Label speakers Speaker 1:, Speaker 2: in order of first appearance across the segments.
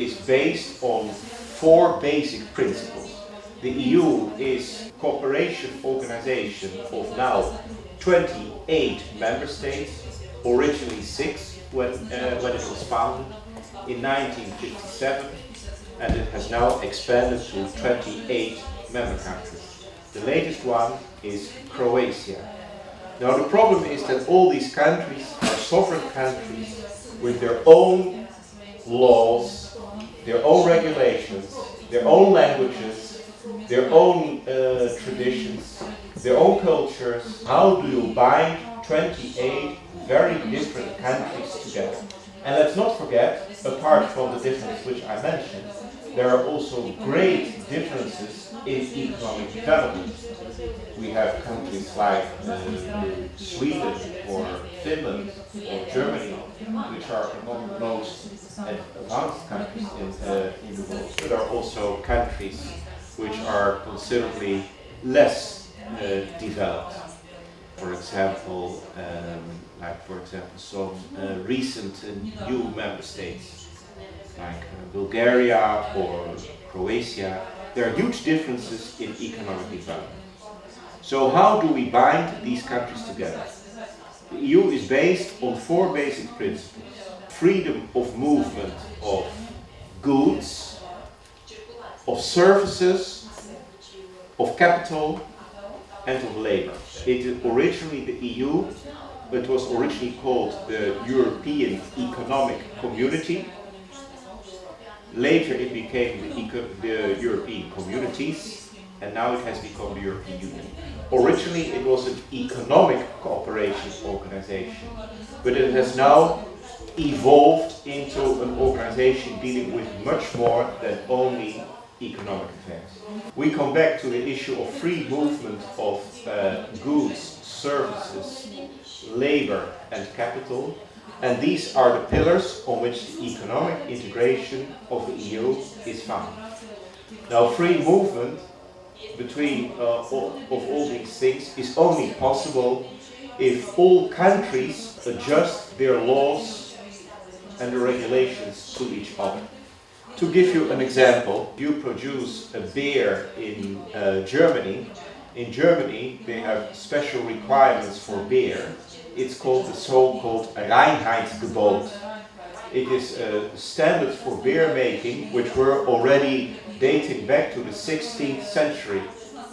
Speaker 1: is based on four basic principles. The EU is a cooperation organization of now 28 member states, originally 6 when it was founded in 1957, and it has now expanded to 28 member countries. The latest one is Croatia. Now the problem is that all these countries are sovereign countries with their own laws, their own regulations, their own languages, their own traditions, their own cultures. How do you bind 28 very different countries together? And let's not forget, apart from the differences which I mentioned, there are also great differences in economic development. We have countries like Sweden or Finland or Germany, which are among the most advanced countries in the world. But there are also countries which are considerably less developed. For example, some recent new member states, like Bulgaria or Croatia. There are huge differences in economic development. So how do we bind these countries together? The EU is based on four basic principles: freedom of movement of goods, of services, of capital, and of labor. It is originally the EU, it was originally called the European Economic Community. Later it became the European Communities, and now it has become the European Union. Originally it was an economic cooperation organization, but it has now evolved into an organization dealing with much more than only economic affairs. We come back to the issue of free movement of goods, services, labor and capital, and these are the pillars on which the economic integration of the EU is founded. Now, free movement between of all these things is only possible if all countries adjust their laws and the regulations to each other. To give you an example, you produce a beer in Germany. In Germany, they have special requirements for beer. It's called the so-called Reinheitsgebot. It is a standard for beer making, which were already dating back to the 16th century.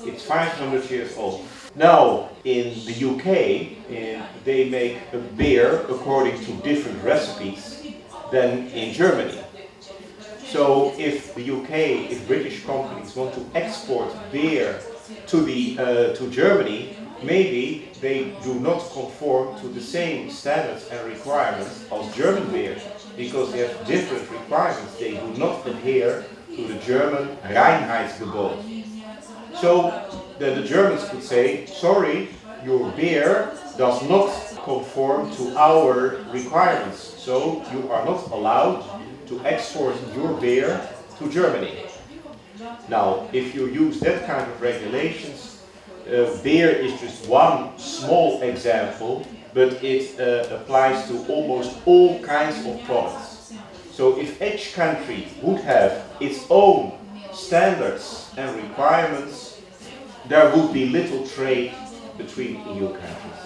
Speaker 1: It's 500 years old. Now, in the UK, they make a beer according to different recipes than in Germany. So if the UK, if British companies want to export beer to Germany, maybe they do not conform to the same standards and requirements as German beer, because they have different requirements. They do not adhere to the German Reinheitsgebot. So then the Germans could say, sorry, your beer does not conform to our requirements, so you are not allowed to export your beer to Germany. Now, if you use that kind of regulations, beer is just one small example, but it applies to almost all kinds of products. So if each country would have its own standards and requirements, there would be little trade between EU countries.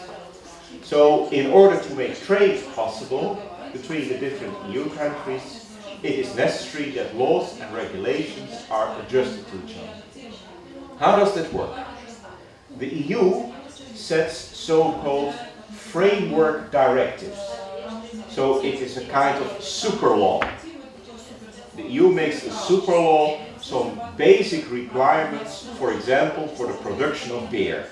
Speaker 1: So in order to make trade possible between the different EU countries, it is necessary that laws and regulations are adjusted to each other. How does that work? The EU sets so-called framework directives. So it is a kind of super law. The EU makes a super law, some basic requirements, for example, for the production of beer.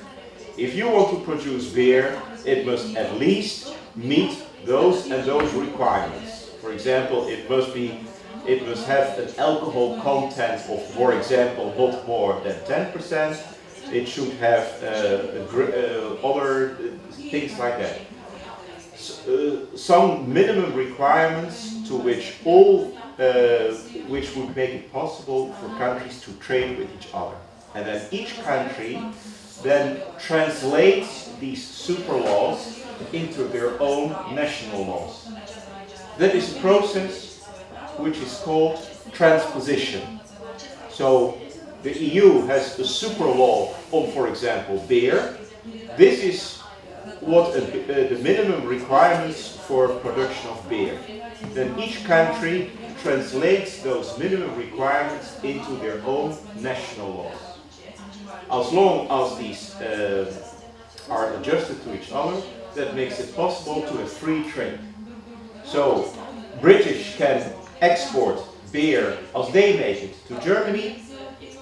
Speaker 1: If you want to produce beer, it must at least meet those and those requirements. For example, it must have an alcohol content of, for example, not more than 10%. It should have other things like that. Some minimum requirements to which which would make it possible for countries to trade with each other. And then each country then translates these super laws into their own national laws. That is a process which is called transposition. So the EU has a super law on, for example, beer. This is what the minimum requirements for production of beer. Then each country translates those minimum requirements into their own national laws. As long as these are adjusted to each other, that makes it possible to have free trade. So British can export beer as they make it to Germany,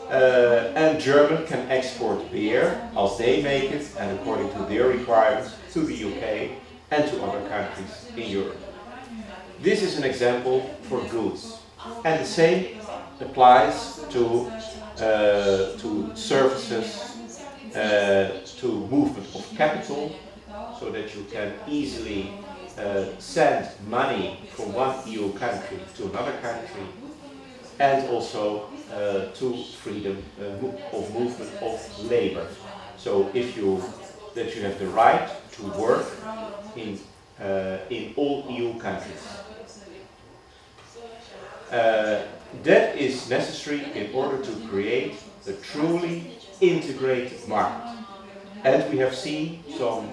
Speaker 1: and German can export beer as they make it and according to their requirements to the UK and to other countries in Europe. This is an example for goods, and the same applies to services, to movement of capital, so that you can easily send money from one EU country to another country, and also to freedom of movement of labor. So if you have the right to work in all EU countries. That is necessary in order to create a truly integrated market. And we have seen some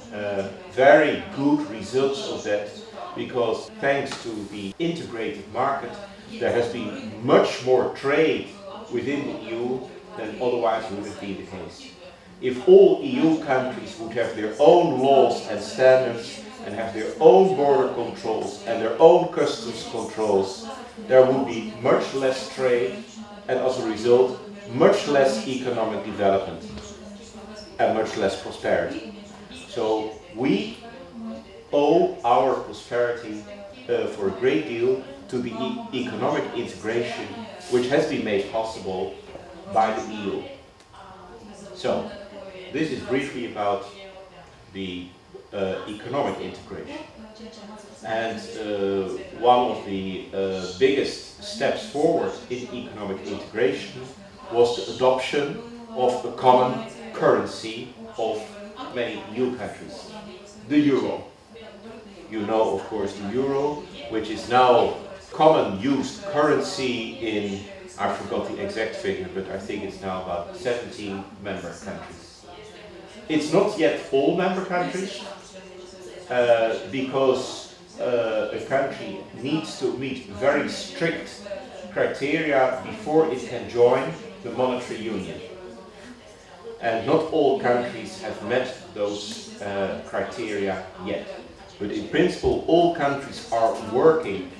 Speaker 1: very good results of that, because thanks to the integrated market, there has been much more trade within the EU than otherwise would have been the case. If all EU countries would have their own laws and standards and have their own border controls and their own customs controls, there would be much less trade and as a result much less economic development and much less prosperity. So we owe our prosperity for a great deal to the economic integration which has been made possible by the EU. So this is briefly about the economic integration. And one of the biggest steps forward in economic integration was the adoption of a common currency of many EU countries, the euro. You know, of course, the euro, which is now common used currency in, I forgot the exact figure, but I think it's now about 17 member countries. It's not yet all member countries, because a country needs to meet very strict criteria before it can join the monetary union. And not all countries have met those criteria yet. But in principle, all countries are working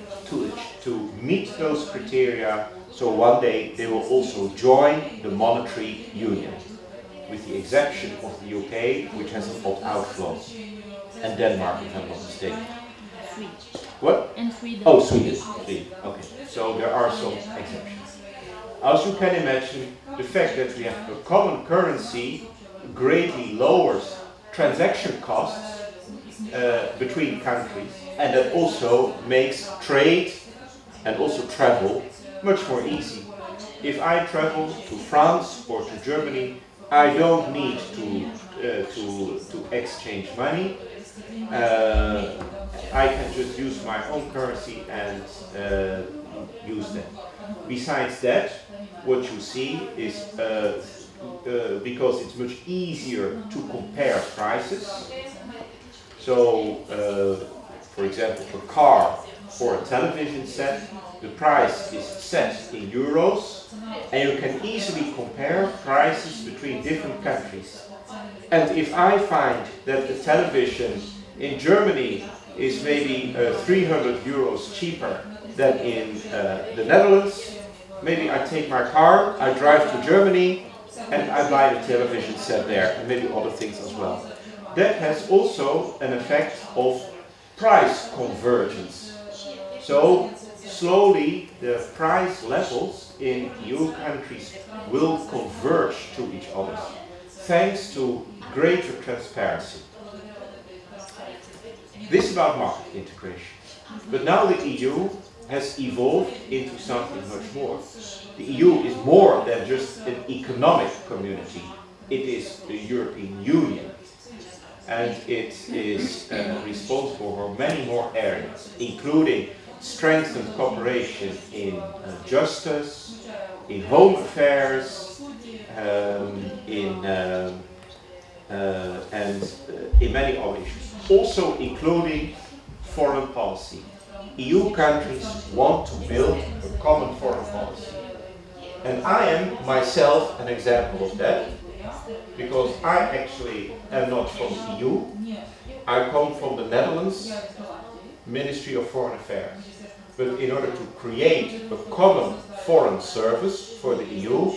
Speaker 1: to meet those criteria, so one day they will also join the monetary union, with the exception of the UK, which has an opt-out clause, and Denmark, if I'm not mistaken.
Speaker 2: Sweden.
Speaker 1: What?
Speaker 2: And Sweden.
Speaker 1: Oh, Sweden. Okay, so there are some exceptions. As you can imagine, the fact that we have a common currency greatly lowers transaction costs between countries, and that also makes trade and also travel much more easy. If I travel to France or to Germany, I don't need to exchange money. I can just use my own currency and use that. Besides that, what you see is because it's much easier to compare prices. So, for example, a car or a television set, the price is set in euros, and you can easily compare prices between different countries. And if I find that the television in Germany is maybe 300 euros cheaper than in the Netherlands, maybe I take my car, I drive to Germany, and I buy the television set there, and maybe other things as well. That has also an effect of price convergence. So slowly the price levels in EU countries will converge to each other, thanks to greater transparency. This is about market integration. But now the EU has evolved into something much more. The EU is more than just an economic community. It is the European Union. And it is responsible for many more areas, including strengthened cooperation in justice, in home affairs, and in many other issues, also including foreign policy. EU countries want to build a common foreign policy. And I am myself an example of that, because I actually am not from the EU. I come from the Netherlands Ministry of Foreign Affairs. But in order to create a common foreign service for the EU,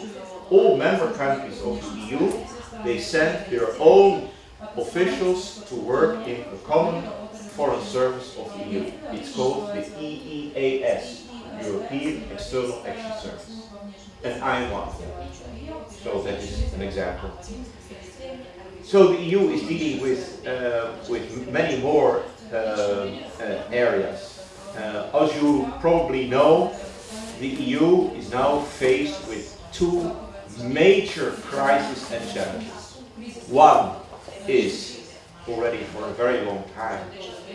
Speaker 1: all member countries of the EU, they send their own officials to work in a common foreign service of the EU. It's called the EEAS, European External Action Service. And I am one of them. So that is an example. So the EU is dealing with many more areas. As you probably know, the EU is now faced with two major crises and challenges. One is, already for a very long time,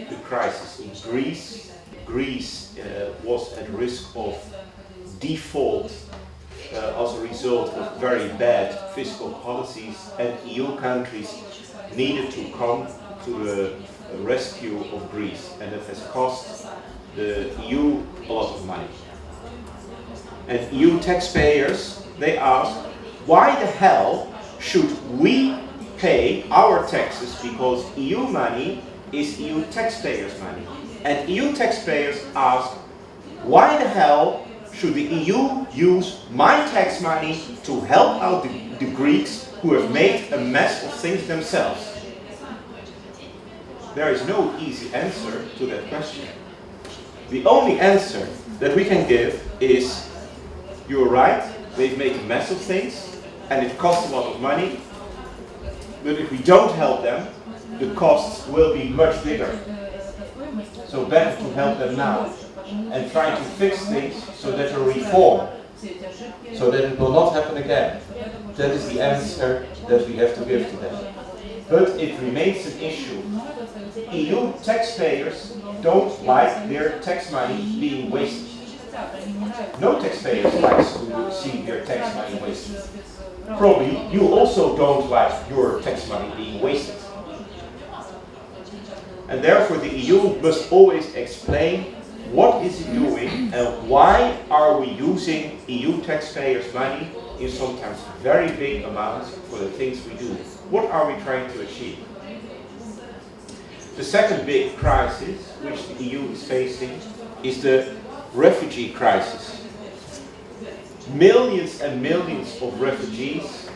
Speaker 1: the crisis in Greece. Greece was at risk of default as a result of very bad fiscal policies, and EU countries needed to come to the rescue of Greece, and it has cost the EU a lot of money. And EU taxpayers, they ask, why the hell should we pay our taxes, because EU money is EU taxpayers' money? And EU taxpayers ask, why the hell should the EU use my tax money to help out the Greeks who have made a mess of things themselves? There is no easy answer to that question. The only answer that we can give is, you're right, they've made a mess of things and it costs a lot of money, but if we don't help them, the costs will be much bigger. So better to help them now and try to fix things so that a reform, so that it will not happen again. That is the answer that we have to give to them. But it remains an issue. EU taxpayers don't like their tax money being wasted. No taxpayers likes to see their tax money wasted. Probably you also don't like your tax money being wasted. And therefore the EU must always explain what is it doing and why are we using EU taxpayers' money in sometimes very big amounts for the things we do. What are we trying to achieve? The second big crisis which the EU is facing is the refugee crisis. Millions and millions of refugees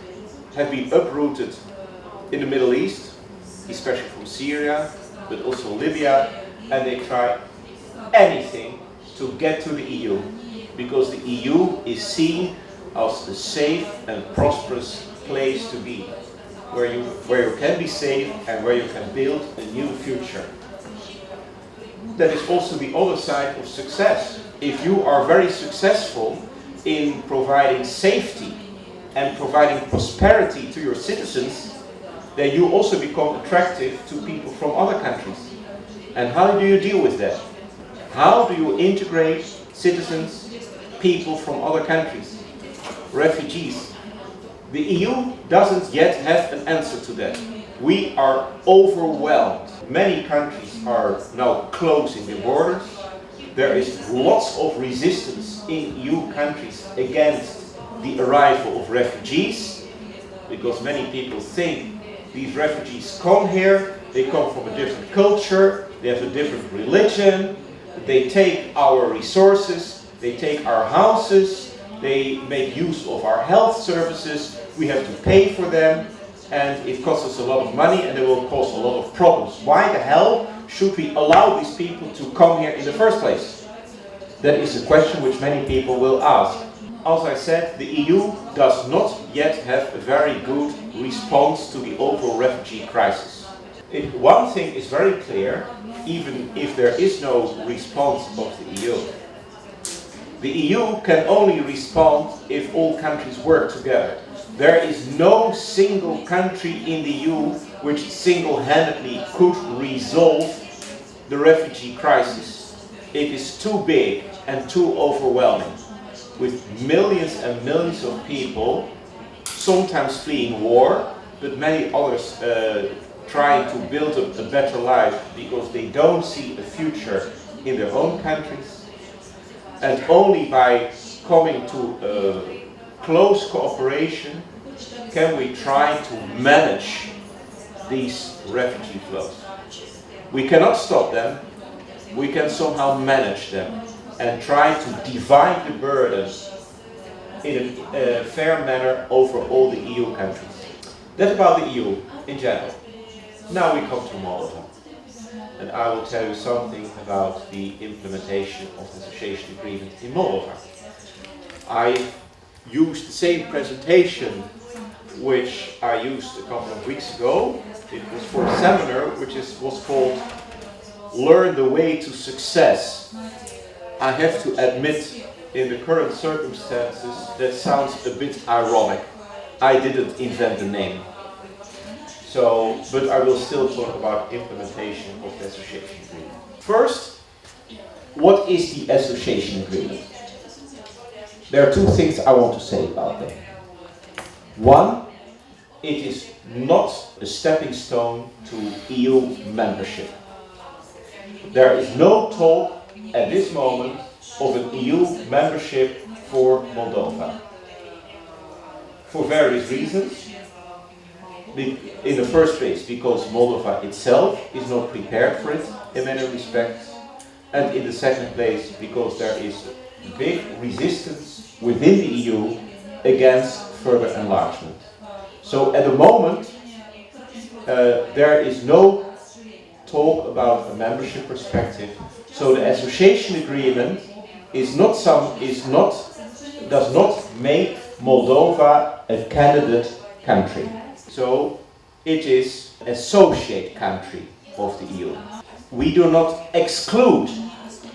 Speaker 1: have been uprooted in the Middle East, especially from Syria, but also Libya, and they try anything to get to the EU, because the EU is seen as a safe and prosperous place to be, where you can be safe and where you can build a new future. That is also the other side of success. If you are very successful in providing safety and providing prosperity to your citizens, then you also become attractive to people from other countries. And how do you deal with that? How do you integrate citizens, people from other countries, refugees? The EU doesn't yet have an answer to that. We are overwhelmed. Many countries are now closing their borders. There is lots of resistance in EU countries against the arrival of refugees, because many people think these refugees come here, they come from a different culture, they have a different religion, they take our resources, they take our houses, they make use of our health services, we have to pay for them, and it costs us a lot of money and it will cause a lot of problems. Why the hell should we allow these people to come here in the first place? That is a question which many people will ask. As I said, the EU does not yet have a very good response to the overall refugee crisis. One thing is very clear, even if there is no response of the EU. The EU can only respond if all countries work together. There is no single country in the EU which single-handedly could resolve the refugee crisis. it is too big and too overwhelming, with millions and millions of people, sometimes fleeing war, but many others trying to build a better life because they don't see a future in their own countries. And only by coming to close cooperation can we try to manage these refugee flows. We cannot stop them, we can somehow manage them and try to divide the burden in a fair manner over all the EU countries. That's about the EU in general. Now we come to Moldova, and I will tell you something about the implementation of the association agreement in Moldova. I used the same presentation which I used a couple of weeks ago. It was for a seminar which was called Learn the Way to Success. I have to admit, in the current circumstances, that sounds a bit ironic. I didn't invent the name. But I will still talk about implementation of the association agreement. First, what is the association agreement? There are two things I want to say about that. One, it is not a stepping stone to EU membership. There is no talk at this moment of an EU membership for Moldova. For various reasons. In the first place, because Moldova itself is not prepared for it in many respects. And in the second place, because there is big resistance within the EU against further enlargement. So at the moment, there is no talk about a membership perspective. So the association agreement does not make Moldova a candidate country. So it is an associate country of the EU. We do not exclude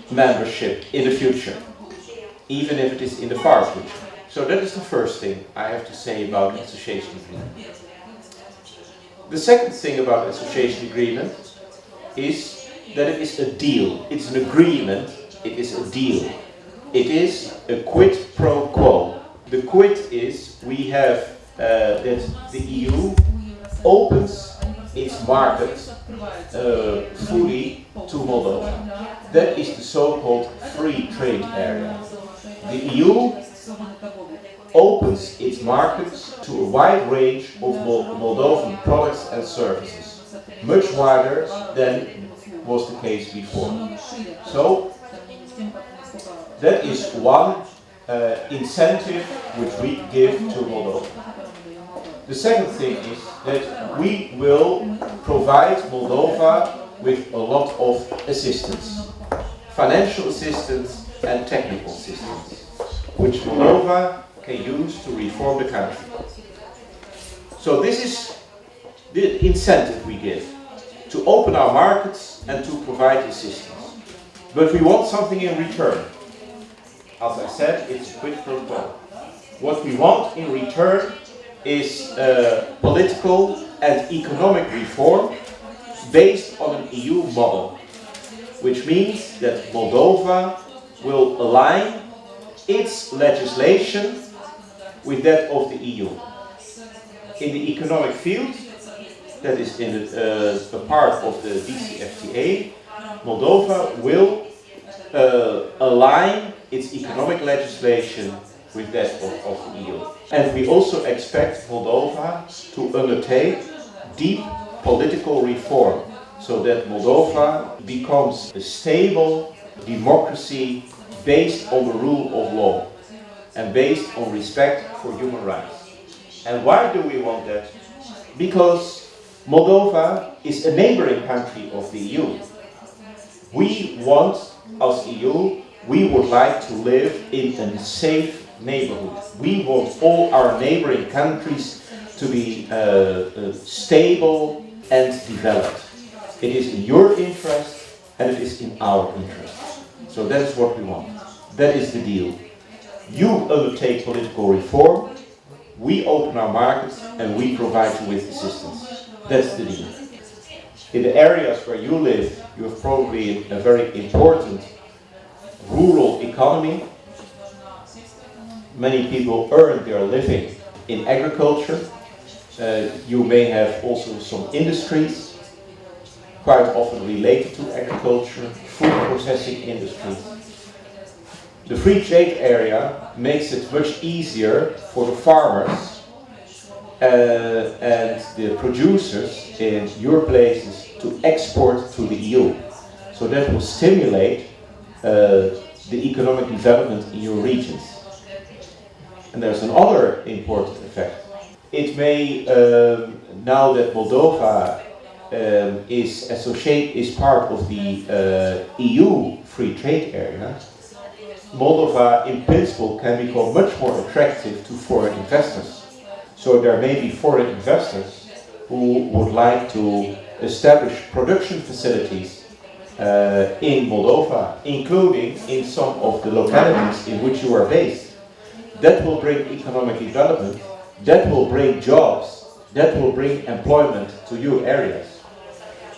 Speaker 1: membership in the future, even if it is in the far future. So that is the first thing I have to say about the association agreement. The second thing about the association agreement is that it is a deal. It's an agreement. It is a deal. It is a quid pro quo. The quid is we have that the EU opens its market fully to Moldova. That is the so-called free trade area. The EU opens its markets to a wide range of Moldovan products and services, much wider than was the case before. So that is one incentive which we give to Moldova. The second thing is that we will provide Moldova with a lot of assistance, financial assistance and technical assistance, which Moldova can use to reform the country. So this is the incentive we give, to open our markets and to provide assistance. But we want something in return. As I said, it's a quid pro quo. What we want in return is political and economic reform based on an EU model, which means that Moldova will align its legislation with that of the EU. In the economic field, that is in the part of the DCFTA, Moldova will align its economic legislation with that of the EU. And we also expect Moldova to undertake deep political reform so that Moldova becomes a stable democracy based on the rule of law and based on respect for human rights. And why do we want that? Because Moldova is a neighboring country of the EU. We want, as EU, we would like to live in a safe neighborhood. We want all our neighboring countries to be stable and developed. It is in your interest and it is in our interest. So that is what we want. That is the deal. You undertake political reform, we open our markets and we provide you with assistance. That's the deal. In the areas where you live, you have probably a very important rural economy. Many people earn their living in agriculture. You may have also some industries, quite often related to agriculture, food processing industries. The free trade area makes it much easier for the farmers and the producers in your places to export to the EU. So that will stimulate the economic development in your regions. And there's another important effect. It may, now that Moldova is part of the EU free trade area, Moldova in principle can become much more attractive to foreign investors. So there may be foreign investors who would like to establish production facilities in Moldova, including in some of the localities in which you are based. That will bring economic development, that will bring jobs, that will bring employment to your areas.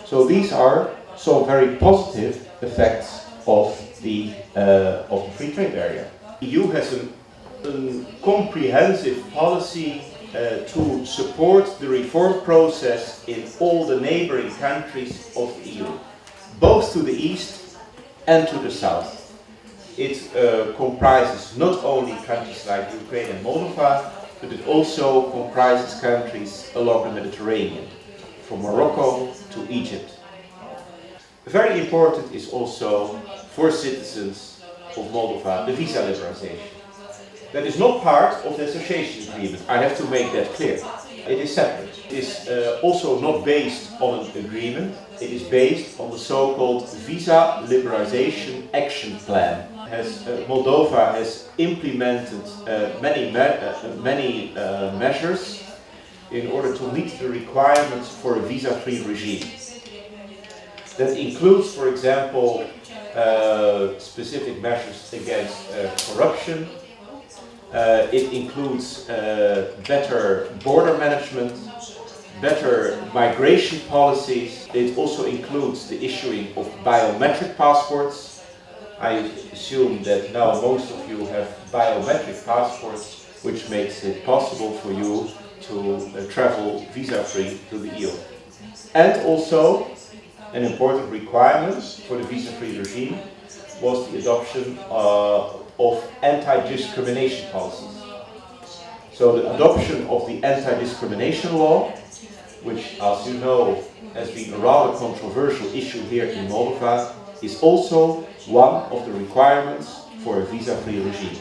Speaker 1: So these are some very positive effects of the free trade area. The EU has a comprehensive policy to support the reform process in all the neighboring countries of the EU, both to the east and to the south. It comprises not only countries like Ukraine and Moldova, but it also comprises countries along the Mediterranean, from Morocco to Egypt. Very important is also for citizens of Moldova the visa liberalization. That is not part of the association agreement. I have to make that clear. It is separate. It is also not based on an agreement. It is based on the so-called Visa Liberalization Action Plan. Moldova has implemented many measures in order to meet the requirements for a visa-free regime. That includes, for example, specific measures against corruption. It includes better border management, better migration policies. It also includes the issuing of biometric passports. I assume that now most of you have biometric passports, which makes it possible for you to travel visa-free to the EU. And also, an important requirement for the visa-free regime was the adoption of anti-discrimination policies. So the adoption of the anti-discrimination law, which, as you know, has been a rather controversial issue here in Moldova, is also one of the requirements for a visa-free regime.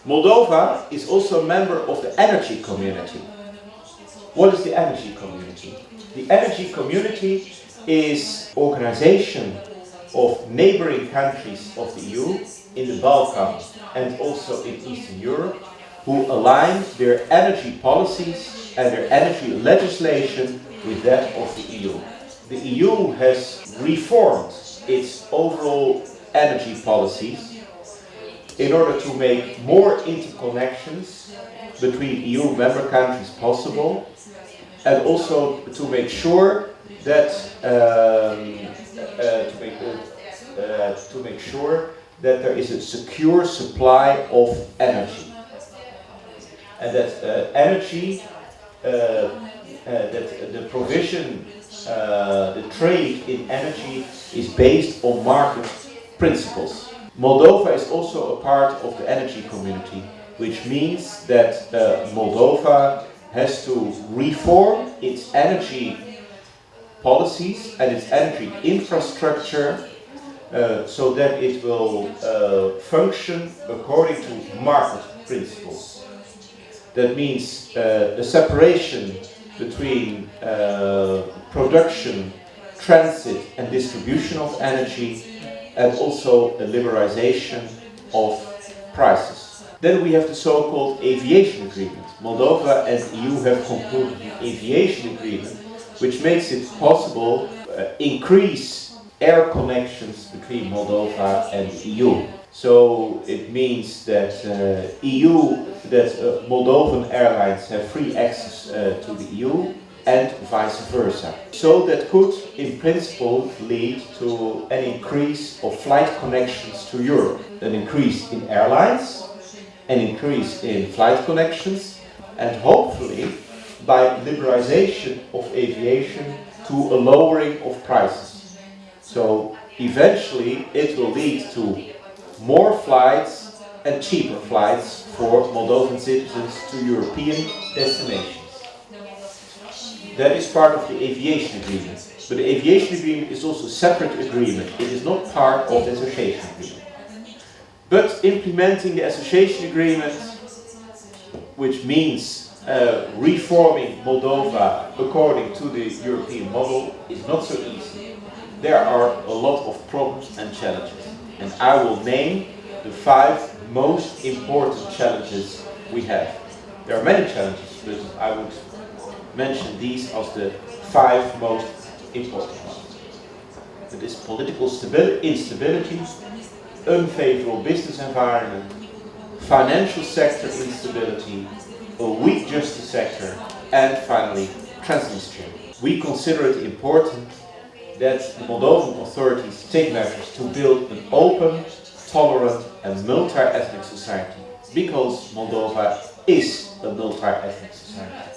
Speaker 1: Moldova is also a member of the energy community. What is the energy community? The energy community is an organization of neighboring countries of the EU in the Balkans and also in Eastern Europe who align their energy policies and their energy legislation with that of the EU. The EU has reformed its overall energy policies in order to make more interconnections between EU member countries possible, and also to make sure that there is a secure supply of energy, and that that the provision, the trade in energy is based on market principles. Moldova is also a part of the energy community, which means that Moldova has to reform its energy policies and its energy infrastructure so that it will function according to market principles. That means a separation between production, transit and distribution of energy, and also a liberalization of prices. Then we have the so-called aviation agreement. Moldova and the EU have concluded an aviation agreement which makes it possible to increase air connections between Moldova and the EU. So it means that Moldovan airlines have free access to the EU and vice versa. So that could in principle lead to an increase of flight connections to Europe, an increase in airlines, an increase in flight connections, and hopefully by liberalization of aviation to a lowering of prices. So eventually it will lead to more flights and cheaper flights for Moldovan citizens to European destinations. That is part of the aviation agreement. But the aviation agreement is also a separate agreement. It is not part of the association agreement. But implementing the association agreement, which means reforming Moldova according to the European model, is not so easy. There are a lot of problems and challenges. And I will name the 5 most important challenges we have. There are many challenges, but I would mention these as the 5 most important ones. It is political instability, unfavorable business environment, financial sector instability, a weak justice sector, and finally Transnistria. We consider it important that the Moldovan authorities take measures to build an open, tolerant and multi-ethnic society, because Moldova is a multi-ethnic society.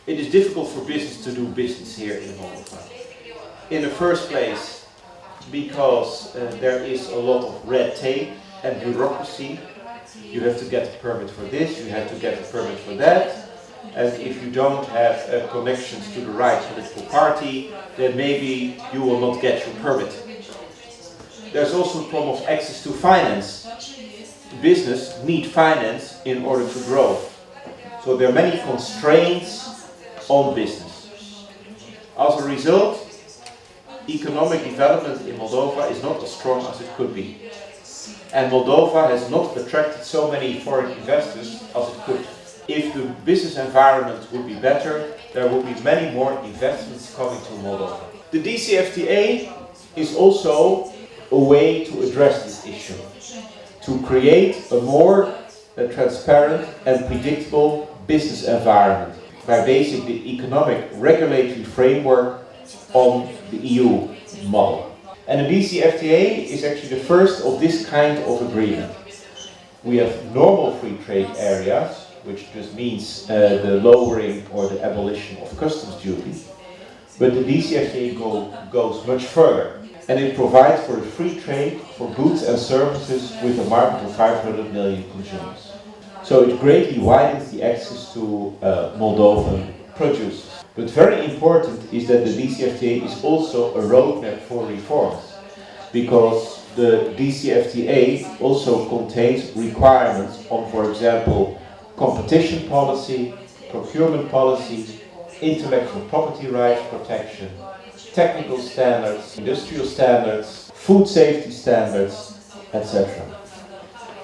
Speaker 1: It is difficult for business to do business here in Moldova. In the first place, because there is a lot of red tape and bureaucracy. You have to get a permit for this, you have to get a permit for that. And if you don't have connections to the right political party, then maybe you will not get your permit. There's also a problem of access to finance. Business needs finance in order to grow. So there are many constraints on business. As a result, economic development in Moldova is not as strong as it could be. And Moldova has not attracted so many foreign investors as it could. If the business environment would be better, there would be many more investments coming to Moldova. The DCFTA is also a way to address this issue, to create a more transparent and predictable business environment by basing the economic regulatory framework on the EU model. And the DCFTA is actually the first of this kind of agreement. We have normal free trade areas, which just means the lowering or the abolition of customs duties. But the DCFTA goes much further, and it provides for a free trade for goods and services with a market of 500 million consumers. So it greatly widens the access to Moldovan produce. But very important is that the DCFTA is also a roadmap for reforms, because the DCFTA also contains requirements on, for example, competition policy, procurement policy, intellectual property rights protection, technical standards, industrial standards, food safety standards, etc.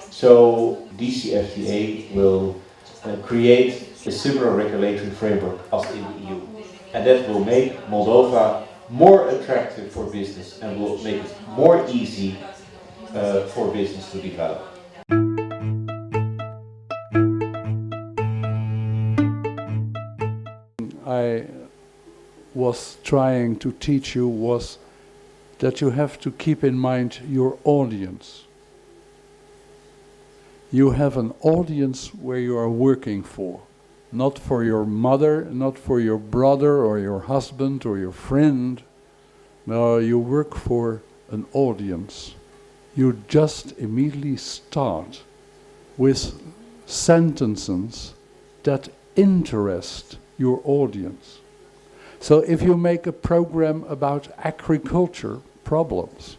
Speaker 1: So DCFTA will create a similar regulatory framework as in the EU. And that will make Moldova more attractive for business and will make it more easy for business to develop.
Speaker 2: I was trying to teach you was that you have to keep in mind your audience. You have an audience where you are working for. Not for your mother, not for your brother or your husband or your friend. No, you work for an audience. You just immediately start with sentences that interest your audience. So if you make a program about agriculture problems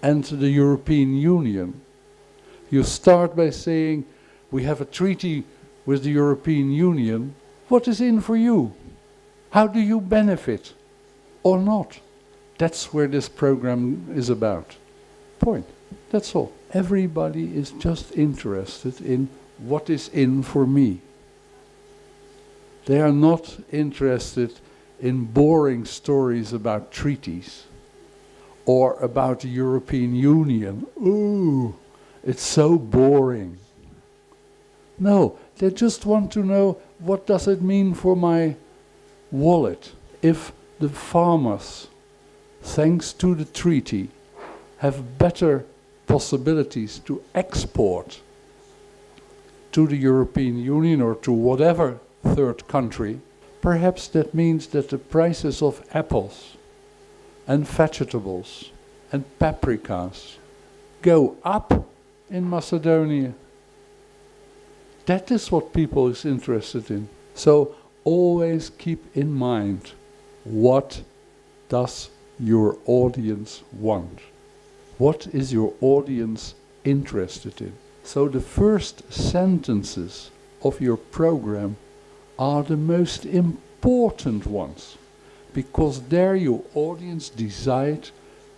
Speaker 2: and the European Union, you start by saying, we have a treaty with the European Union. What is in for you? How do you benefit or not? That's where this program is about. Point. That's all. Everybody is just interested in what is in for me. They are not interested in boring stories about treaties or about the European Union. Ooh, it's so boring. No, they just want to know, what does it mean for my wallet? If the farmers thanks to the treaty, have better possibilities to export to the European Union or to whatever third country, perhaps that means that the prices of apples and vegetables and paprikas go up in Macedonia. That is what people is interested in. So always keep in mind, what does your audience want? What is your audience interested in? So the first sentences of your program are the most important ones, because there your audience decide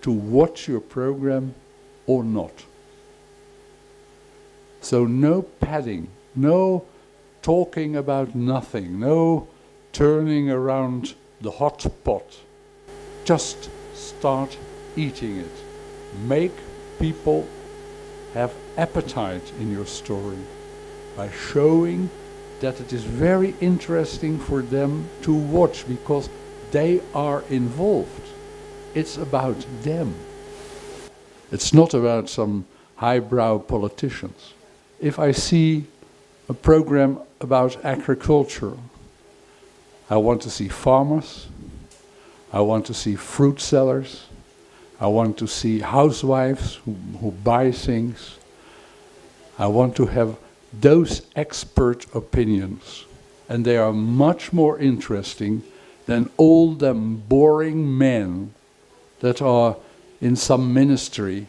Speaker 2: to watch your program or not. So no padding, no talking about nothing, no turning around the hot pot. Just start eating it. Make people have appetite in your story by showing that it is very interesting for them to watch, because they are involved. It's about them. It's not about some highbrow politicians. If I see a program about agriculture, I want to see farmers, I want to see fruit sellers, I want to see housewives who buy things. I want to have those expert opinions, and they are much more interesting than all them boring men that are in some ministry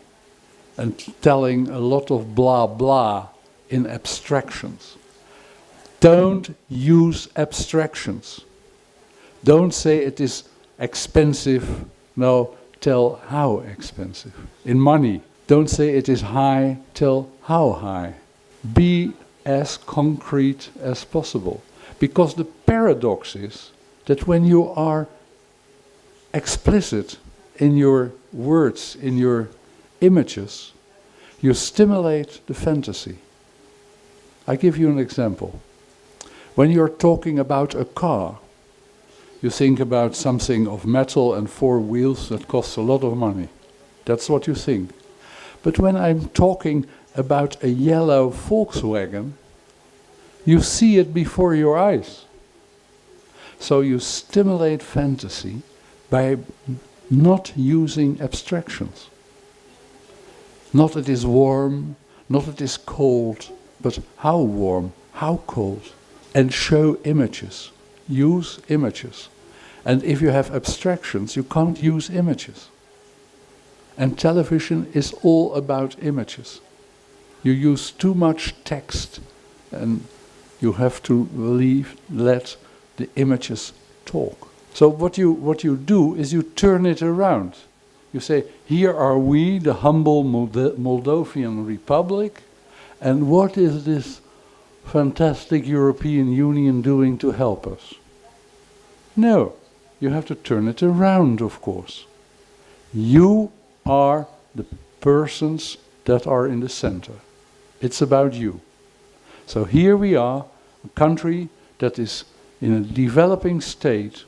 Speaker 2: and telling a lot of blah blah in abstractions. Don't use abstractions. Don't say it is expensive. No, tell how expensive. In money, don't say it is high, tell how high. Be as concrete as possible. Because the paradox is that when you are explicit in your words, in your images, you stimulate the fantasy. I give you an example. When you're talking about a car, you think about something of metal and 4 wheels that costs a lot of money. That's what you think. But when I'm talking about a yellow Volkswagen, you see it before your eyes. So you stimulate fantasy by not using abstractions. Not it is warm, not it is cold, but how warm, how cold. And show images. Use images. And if you have abstractions, you can't use images. And television is all about images. You use too much text, and you have to let the images talk. So what you do is you turn it around. You say, here are we, the humble Moldovan Republic, and what is this fantastic European Union doing to help us? No, you have to turn it around, of course. You are the persons that are in the center. It's about you. So here we are, a country that is in a developing state,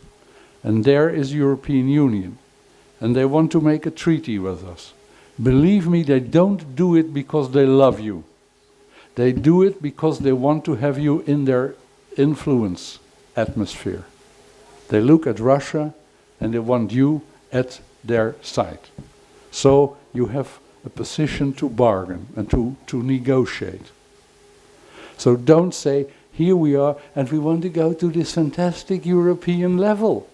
Speaker 2: and there is European Union, and they want to make a treaty with us. Believe me, they don't do it because they love you. They do it because they want to have you in their influence atmosphere. They look at Russia and they want you at their side. So you have a position to bargain and to negotiate. So don't say, here we are and we want to go to this fantastic European level.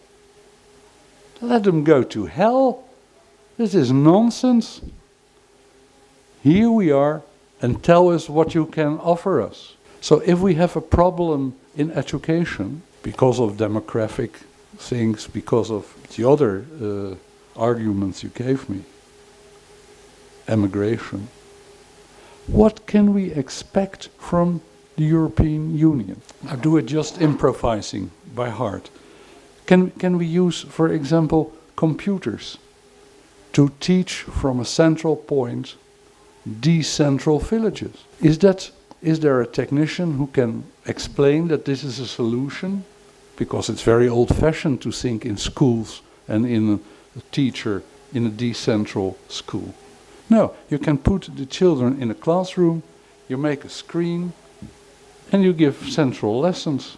Speaker 2: Let them go to hell. This is nonsense. Here we are, and tell us what you can offer us. So if we have a problem in education, because of demographic things, because of the other arguments you gave me, emigration, what can we expect from the European Union? I do it just improvising by heart. Can we use, for example, computers to teach from a central point decentral villages? Is there a technician who can explain that this is a solution? Because it's very old-fashioned to think in schools and in a teacher in a decentral school. No, you can put the children in a classroom, you make a screen, and you give central lessons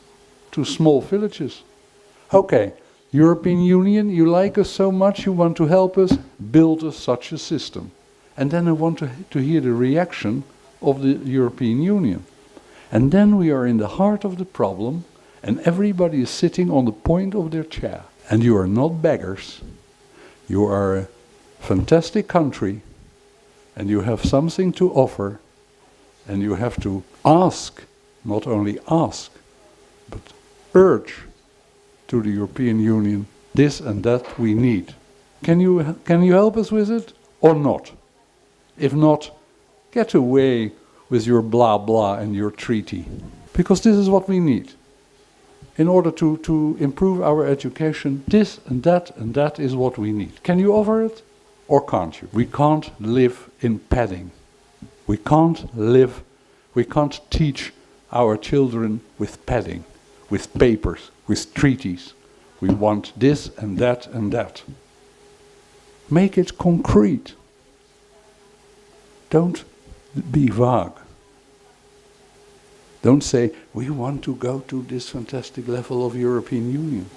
Speaker 2: to small villages. Okay, European Union, you like us so much, you want to help us, build us such a system. And then I want to hear the reaction of the European Union. And then we are in the heart of the problem, and everybody is sitting on the point of their chair. And you are not beggars. You are a fantastic country, and you have something to offer, and you have to ask, not only ask, but urge to the European Union, this and that we need. Can you help us with it or not? If not, get away with your blah blah and your treaty. Because this is what we need. In order to improve our education, this and that is what we need. Can you offer it or can't you? We can't live in padding. We can't teach our children with padding, with papers, with treaties. We want this and that and that. Make it concrete. Don't be vague. Don't say, we want to go to this fantastic level of European Union.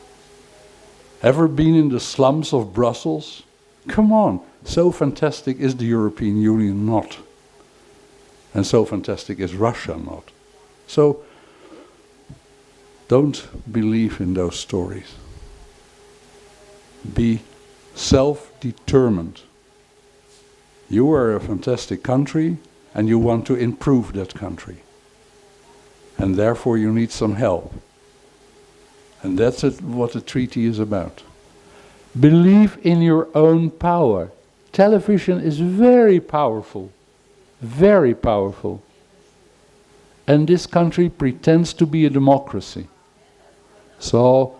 Speaker 2: Ever been in the slums of Brussels? Come on, so fantastic is the European Union not. And so fantastic is Russia not. So, don't believe in those stories. Be self-determined. You are a fantastic country and you want to improve that country. And therefore you need some help. And that's what the treaty is about. Believe in your own power. Television is very powerful. Very powerful. And this country pretends to be a democracy. So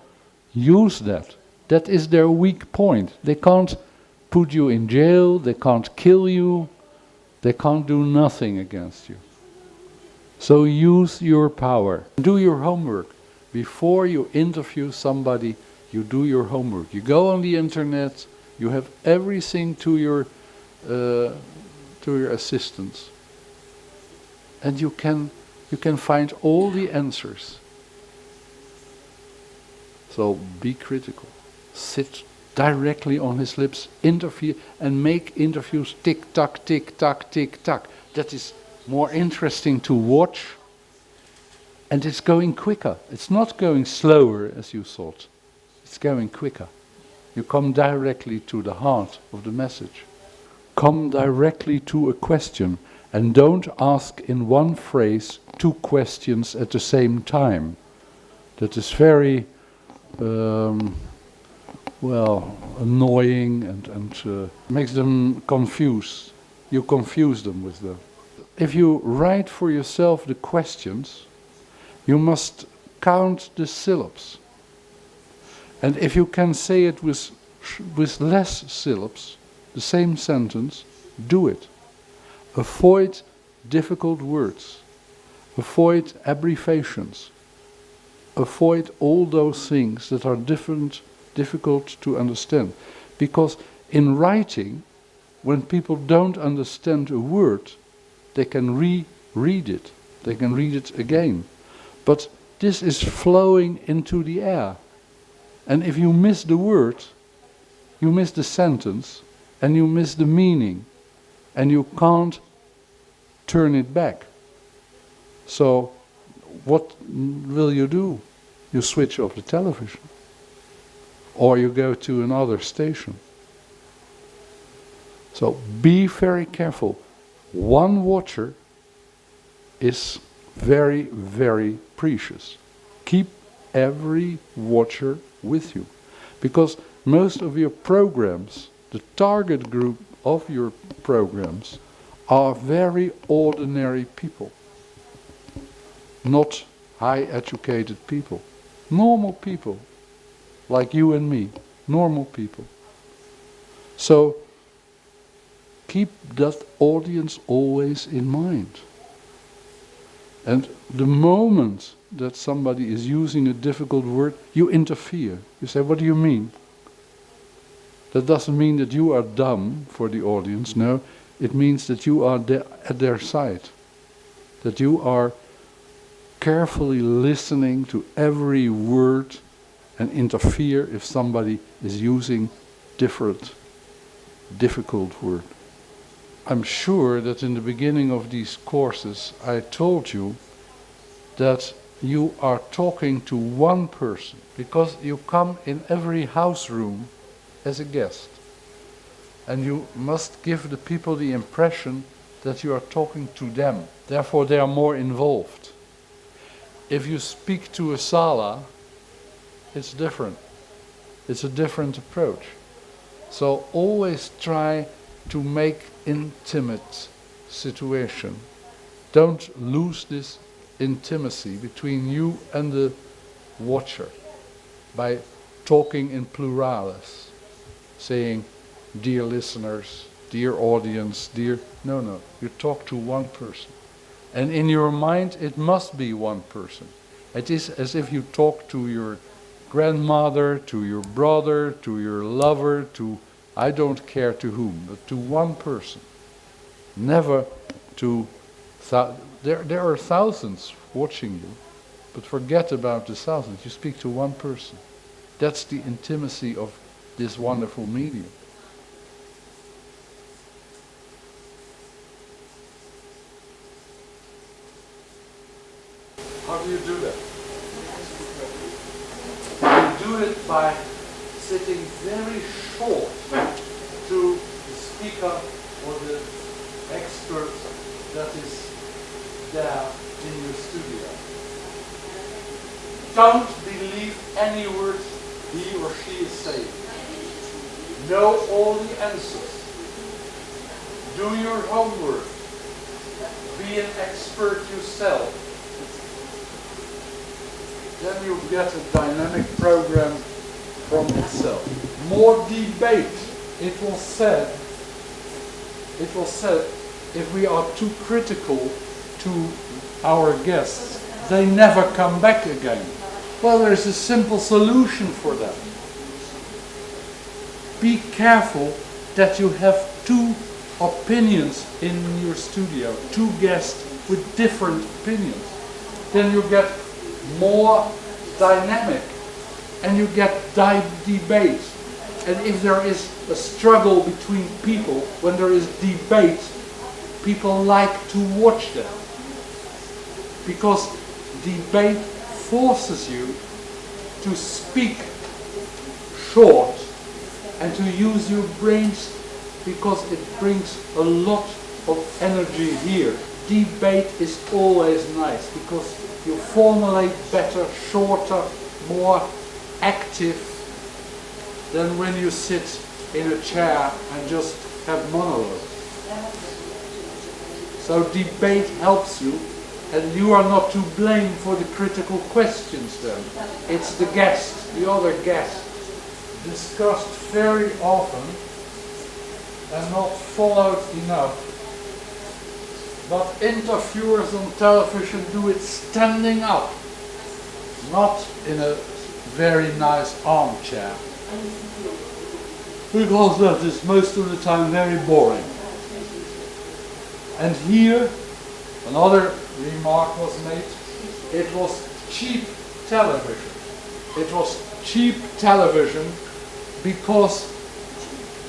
Speaker 2: use that. That is their weak point. They can't put you in jail, they can't kill you, they can't do nothing against you. So use your power. Do your homework. Before you interview somebody, you do your homework. You go on the internet, you have everything to your assistance. And you can find all the answers. So be critical. Sit directly on his lips, interview, and make interviews tick-tock, tick-tock, tick-tock. That is more interesting to watch, and it's going quicker. It's not going slower as you thought. It's going quicker. You come directly to the heart of the message. Come directly to a question, and don't ask in one phrase 2 questions at the same time. That is very annoying and makes them confused. You confuse them with that. If you write for yourself the questions, you must count the syllables. And if you can say it with less syllables, the same sentence, do it. Avoid difficult words. Avoid abbreviations. Avoid all those things that are difficult to understand. Because in writing, when people don't understand a word, they can reread it. They can read it again. But this is flowing into the air. And if you miss the word, you miss the sentence, and you miss the meaning, and you can't turn it back. So, what will you do? You switch off the television. Or you go to another station. So, be very careful. One watcher is very, very precious. Keep every watcher with you. Because most of your programs, the target group of your programs, are very ordinary people. Not high-educated people. Normal people. Like you and me. Normal people. So, keep that audience always in mind. And the moment that somebody is using a difficult word, you interfere. You say, what do you mean? That doesn't mean that you are dumb for the audience, no. It means that you are at their side. That you are carefully listening to every word and interfere if somebody is using difficult word. I'm sure that in the beginning of these courses I told you that you are talking to one person, because you come in every house room as a guest. And you must give the people the impression that you are talking to them. Therefore they are more involved. If you speak to a sala, it's different. It's a different approach. So always try to make intimate situation. Don't lose this intimacy between you and the watcher by talking in pluralis, saying, dear listeners, dear audience, dear... No, you talk to one person. And in your mind it must be one person. It is as if you talk to your grandmother, to your brother, to your lover, to I don't care to whom, but to one person. Never to... There are thousands watching you, but forget about the thousands. You speak to one person. That's the intimacy of this wonderful medium. How do you do that? You do it by sitting very short to the speaker or the expert that is there in your studio. Don't believe any words he or she is saying. Know all the answers. Do your homework. Be an expert yourself. Then you get a dynamic program from itself. More debate. It was said, if we are too critical to our guests, they never come back again. Well, there's a simple solution for that. Be careful that you have two opinions in your studio, two guests with different opinions. Then you get more dynamic and you get debate. And if there is a struggle between people, when there is debate, people like to watch that. Because debate forces you to speak short and to use your brains, because it brings a lot of energy here. Debate is always nice because you formulate better, shorter, more active than when you sit in a chair and just have monologues. So debate helps you, and you are not to blame for the critical questions then. It's the guest, the other guest, discussed very often and not followed enough. But interviewers on television do it standing up, not in a very nice armchair, because that is most of the time very boring. And here another remark was made. It was cheap television. It was cheap television because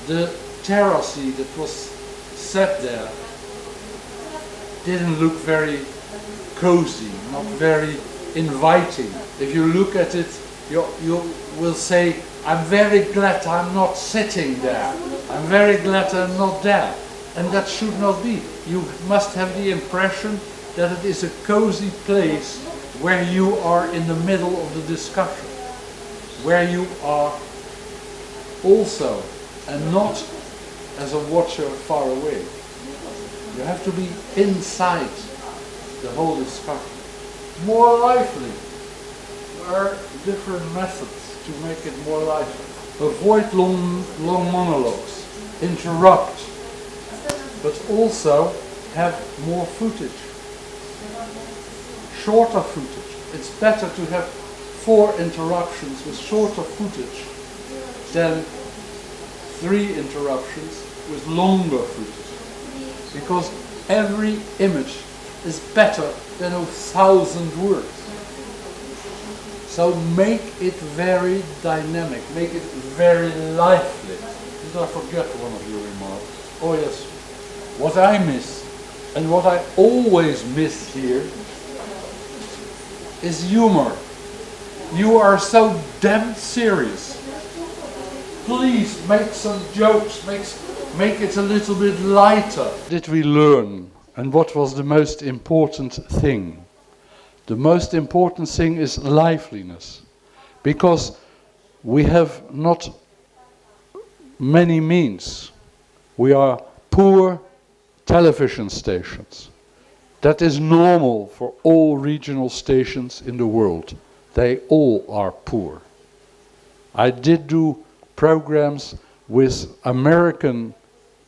Speaker 2: the terrace that was set there didn't look very cozy, not very inviting. If you look at it, you will say, I'm very glad I'm not sitting there. I'm very glad I'm not there. And that should not be. You must have the impression that it is a cozy place where you are in the middle of the discussion, where you are also, and not as a watcher far away. You have to be inside the whole discussion. More lively. There are different methods to make it more lively. Avoid long monologues. Interrupt. But also have more footage. Shorter footage. It's better to have 4 interruptions with shorter footage than 3 interruptions with longer footage. Because every image is better than 1,000 words. So make it very dynamic, make it very lively. Did I forget one of your remarks? Oh yes, what I miss, and what I always miss here, is humor. You are so damn serious. Please make some jokes, make it a little bit lighter. Did we learn? And what was the most important thing? The most important thing is liveliness. Because we have not many means. We are poor television stations. That is normal for all regional stations in the world. They all are poor. I did do programs with American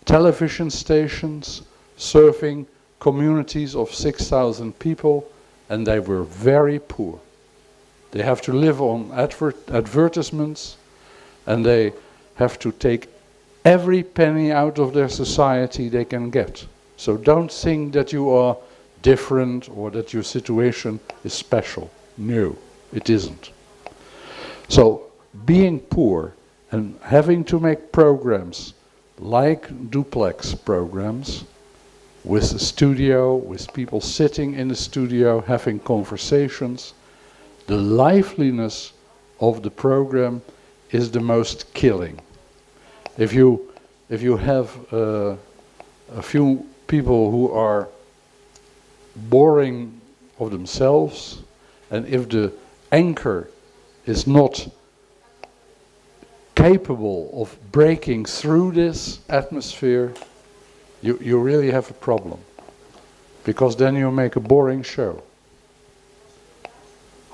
Speaker 2: television stations serving communities of 6,000 people, and they were very poor. They have to live on advertisements, and they have to take every penny out of their society they can get. So don't think that you are different or that your situation is special. No, it isn't. So being poor and having to make programs like duplex programs with a studio, with people sitting in the studio having conversations, the liveliness of the program is the most killing. If you have a few people who are boring of themselves, and if the anchor is not capable of breaking through this atmosphere, you really have a problem. Because then you make a boring show.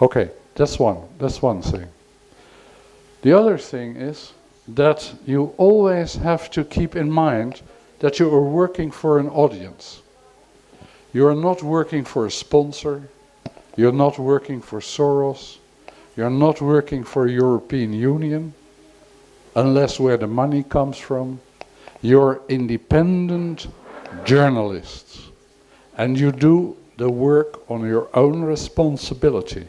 Speaker 2: Okay, that's one thing. The other thing is that you always have to keep in mind that you are working for an audience. You are not working for a sponsor. You're not working for Soros. You're not working for European Union, unless where the money comes from. You're independent journalists, and you do the work on your own responsibility.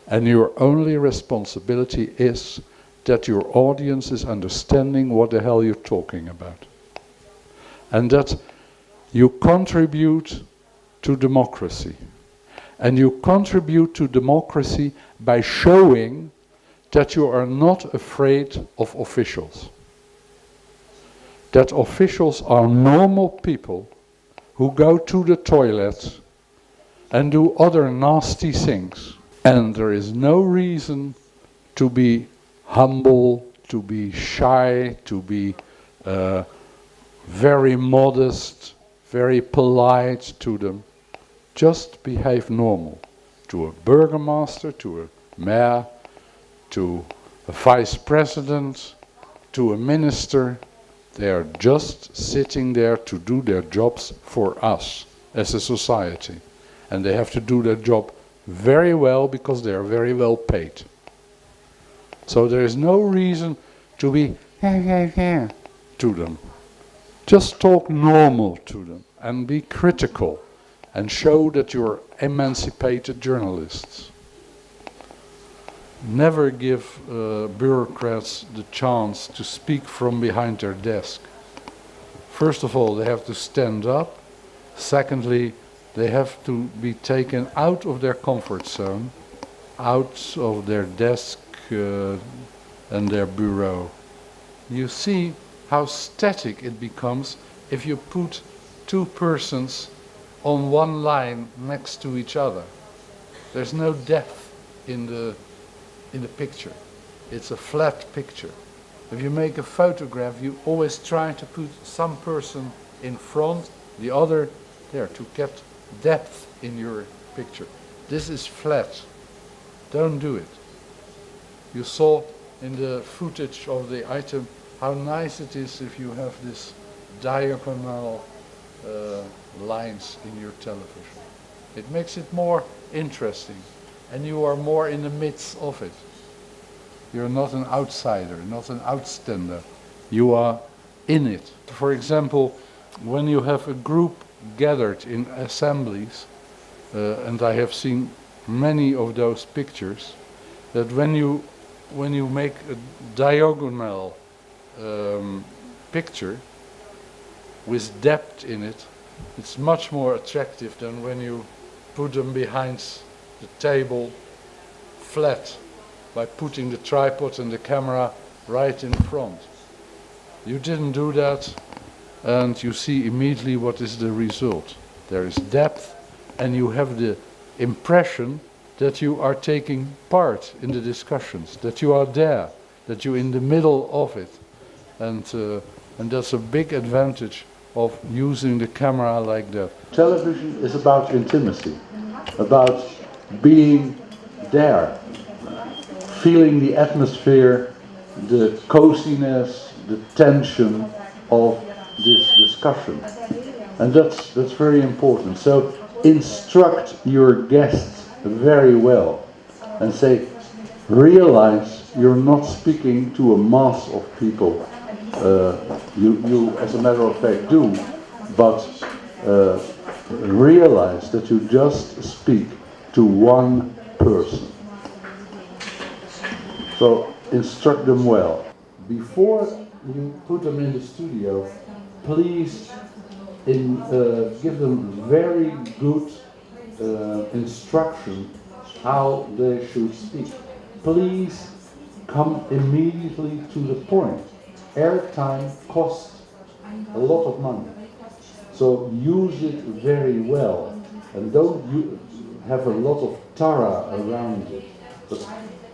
Speaker 2: And your only responsibility is that your audience is understanding what the hell you're talking about. And that you contribute to democracy. And you contribute to democracy by showing that you are not afraid of officials. That officials are normal people who go to the toilet and do other nasty things. And there is no reason to be humble, to be shy, to be very modest, very polite to them. Just behave normal. To a burgomaster, to a mayor, to a vice president, to a minister. They are just sitting there to do their jobs for us as a society. And they have to do their job very well because they are very well paid. So there is no reason to be to them. Just talk normal to them and be critical and show that you're emancipated journalists. Never give bureaucrats the chance to speak from behind their desk. First of all, they have to stand up. Secondly, they have to be taken out of their comfort zone, out of their desk and their bureau. You see how static it becomes if you put two persons on one line next to each other. There's no depth in the picture. It's a flat picture. If you make a photograph, you always try to put some person in front, the other there, to get depth in your picture. This is flat. Don't do it. You saw in the footage of the item how nice it is if you have this diagonal lines in your television. It makes it more interesting, and you are more in the midst of it. You're not an outsider, not an outstander. You are in it. For example, when you have a group gathered in assemblies, and I have seen many of those pictures, that when you make a diagonal picture with depth in it, it's much more attractive than when you put them behind the table flat by putting the tripod and the camera right in front. You didn't do that, and you see immediately what is the result. There is depth, and you have the impression that you are taking part in the discussions, that you are there, that you're in the middle of it. And that's a big advantage of using the camera like that. Television is about intimacy, about being there, feeling the atmosphere, the coziness, the tension of this discussion. And that's very important. So instruct your guests very well and say, realize you're not speaking to a mass of people. You as a matter of fact do, but realize that you just speak to one person. So instruct them well. Before you put them in the studio, please give them very good instruction how they should speak. Please come immediately to the point. Airtime costs a lot of money, so use it very well, and don't have a lot of tara around it, but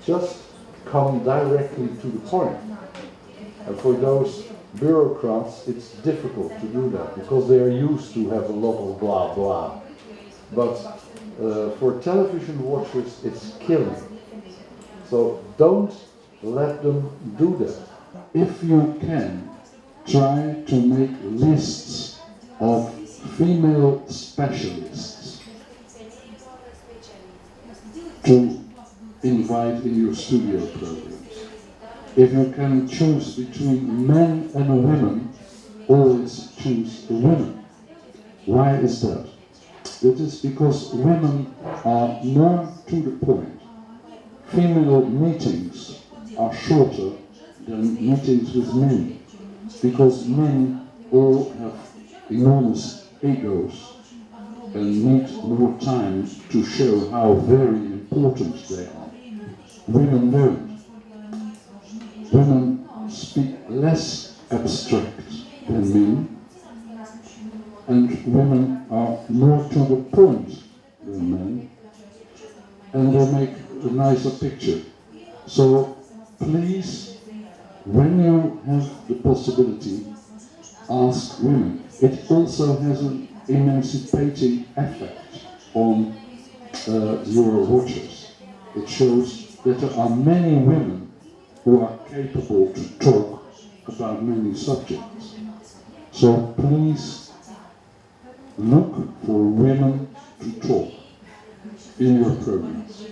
Speaker 2: just come directly to the point. And for those bureaucrats, it's difficult to do that, because they are used to have a lot of blah blah. But for television watchers, it's killing. So don't let them do that. If you can, try to make lists of female specialists to invite in your studio programs. If you can choose between men and women, always choose the women. Why is that? That is because women are more to the point. Female meetings are shorter than meetings with men, because men all have enormous egos and need more time to show how very important they are. Women don't. Women speak less abstract than men, and women are more to the point than men, and they make a nicer picture. So please, when you have the possibility, ask women. It also has an emancipating effect on your watchers. It shows that there are many women who are capable to talk about many subjects. So please look for women to talk in your programs.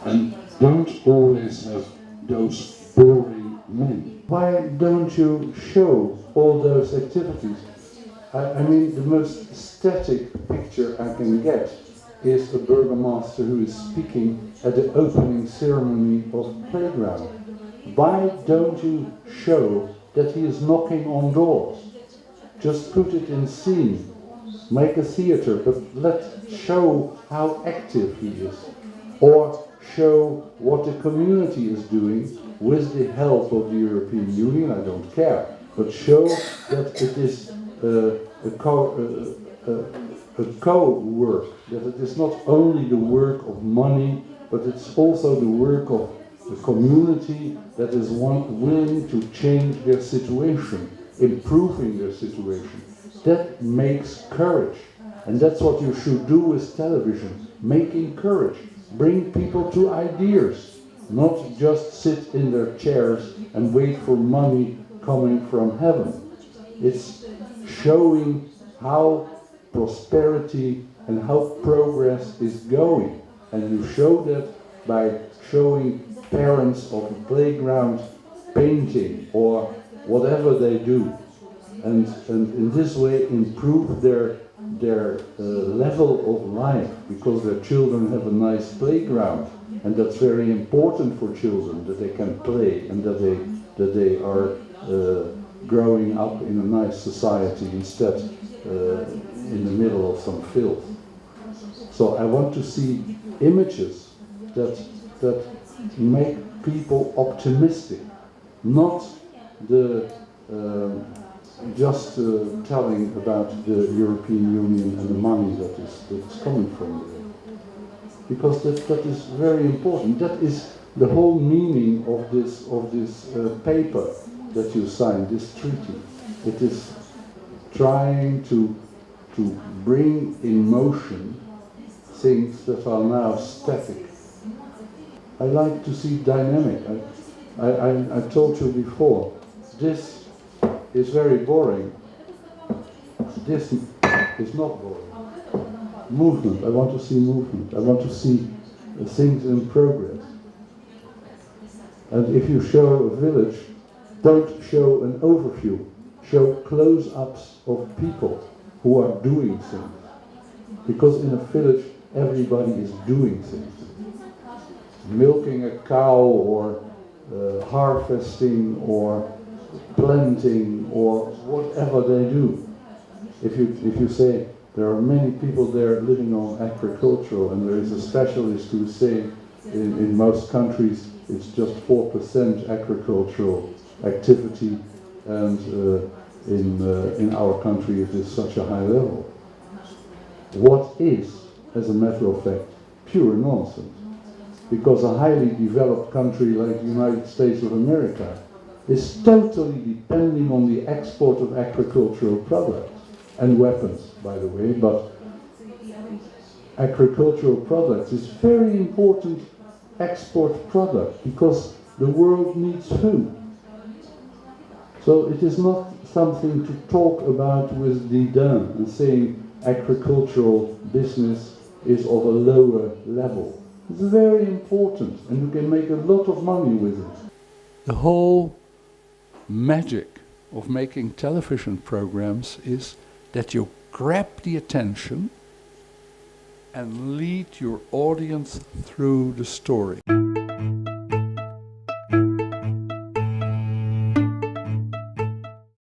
Speaker 2: And don't always have those boring men. Why don't you show all those activities? I mean, the most static picture I can get is a burgomaster who is speaking at the opening ceremony of a playground. Why don't you show that he is knocking on doors? Just put it in scene. Make a theater, but show how active he is. Or show what the community is doing with the help of the European Union, I don't care, but show that it is a co-work, that it is not only the work of money, but it's also the work of the community that is willing to change their situation, improving their situation. That makes courage, and that's what you should do with television, making courage. Bring people to ideas, not just sit in their chairs and wait for money coming from heaven. It's showing how prosperity and how progress is going. And you show that by showing parents of the playground painting or whatever they do, and in this way improve their level of life, because their children have a nice playground, and that's very important for children, that they can play and that they are growing up in a nice society instead in the middle of some filth. So I want to see images that make people optimistic, not the just telling about the European Union and the money that is coming from there. Because that is very important. That is the whole meaning of this paper that you signed, this treaty. It is trying to bring in motion things that are now static. I like to see dynamic. I told you before, this is very boring. This is not boring. Movement, I want to see movement. I want to see things in progress. And if you show a village, don't show an overview. Show close-ups of people who are doing things. Because in a village, everybody is doing things. Milking a cow, or harvesting, or planting, or whatever they do. If you say there are many people there living on agricultural, and there is a specialist who is saying in most countries it's just 4% agricultural activity, and in our country it is such a high level. What is, as a matter of fact, pure nonsense. Because a highly developed country like the United States of America is totally depending on the export of agricultural products and weapons, by the way, but agricultural products is very important export product because the world needs food. So it is not something to talk about with disdain and saying agricultural business is of a lower level. It's very important, and you can make a lot of money with it. The whole magic of making television programs is that you grab the attention and lead your audience through the story.